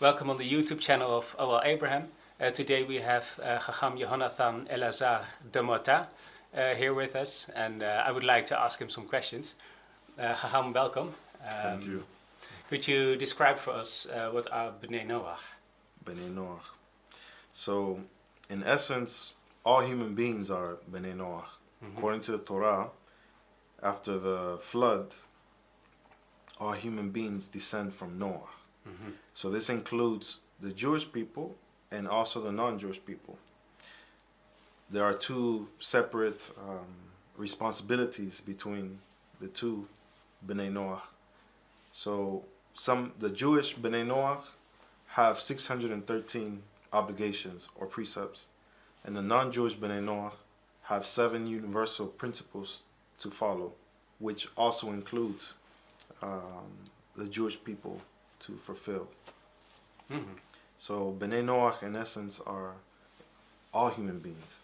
Welcome on the YouTube channel of OL Abraham. Today we have Hakham Yehonatan Elazar DeMota here with us, and I would like to ask him some questions. Hakham, welcome. Thank you. Could you describe for us what are Bnei Noach? Bnei Noach. So, in essence, all human beings are Bnei Noach. According to the Torah, after the flood, all human beings descend from Noah. So this includes the Jewish people and also the non-Jewish people. There are two separate responsibilities between the two Bnei Noach. So the Jewish Bnei Noach have 613 obligations or precepts, and the non-Jewish Bnei Noach have 7 universal principles to follow, which also includes the Jewish people to fulfill. So Bnei Noach, in essence, are all human beings.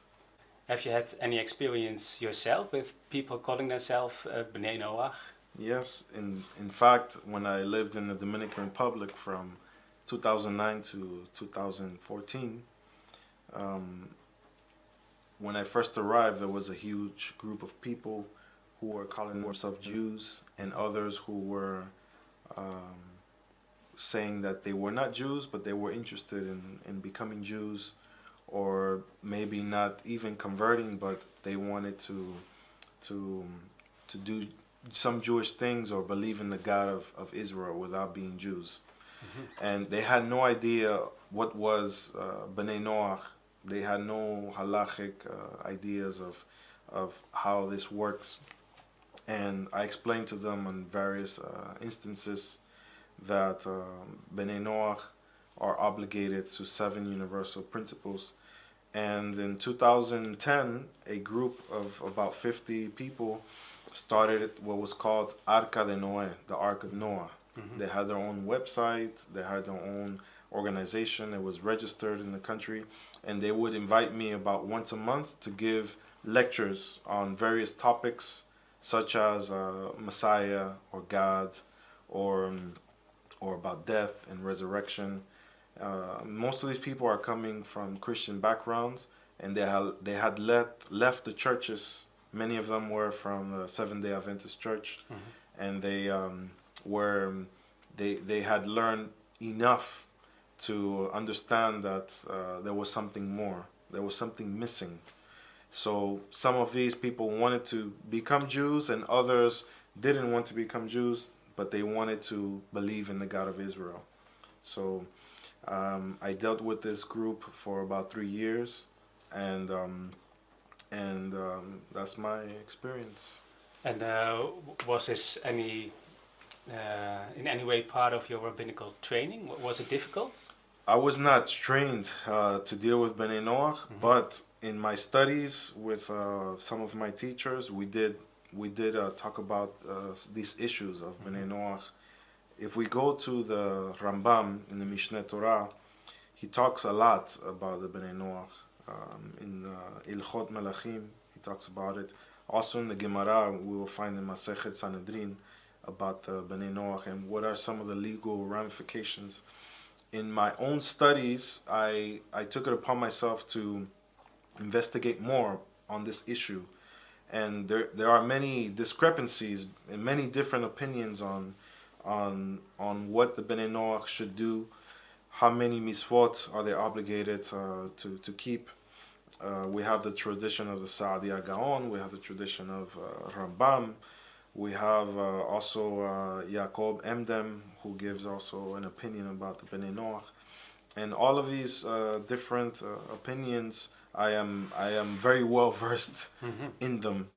Have you had any experience yourself with people calling themselves Bnei Noach? Yes, in fact, when I lived in the Dominican Republic from 2009 to 2014, when I first arrived, there was a huge group of people who were calling themselves Jews, and others who were saying that they were not Jews, but they were interested in becoming Jews, or maybe not even converting, but they wanted to do some Jewish things or believe in the God of Israel without being Jews. And they had no idea what was Bnei Noach. They had no halachic ideas of how this works. And I explained to them on various instances that Bnei Noach are obligated to 7 universal principles. And in 2010, a group of about 50 people started what was called Arca de Noé, the Ark of Noah. They had their own website, they had their own organization, it was registered in the country, and they would invite me about once a month to give lectures on various topics such as Messiah or God, or about death and resurrection. Most of these people are coming from Christian backgrounds, and they had left the churches. Many of them were from the Seventh-day Adventist Church, and they had learned enough to understand that there was something more, there was something missing. So some of these people wanted to become Jews, and others didn't want to become Jews, but they wanted to believe in the God of Israel. So I dealt with this group for about 3 years, and that's my experience. And was this in any way part of your rabbinical training? Was it difficult? I was not trained to deal with Bnei Noach, but in my studies with some of my teachers, we did talk about these issues of Bnei Noach. If we go to the Rambam in the Mishneh Torah, he talks a lot about the Bnei Noach. In Ilchot Melachim, he talks about it. Also in the Gemara, we will find in Masechet Sanhedrin about the Bnei Noach and what are some of the legal ramifications. In my own studies, I took it upon myself to investigate more on this issue. And there are many discrepancies and many different opinions on what the Bnei Noach should do, how many mitzvot are they obligated to keep. We have the tradition of the Sa'adi Gaon, we have the tradition of Rambam, we have also Yaakov Emdem, who gives also an opinion about the Bnei Noach. And all of these different opinions, I am very well versed in them.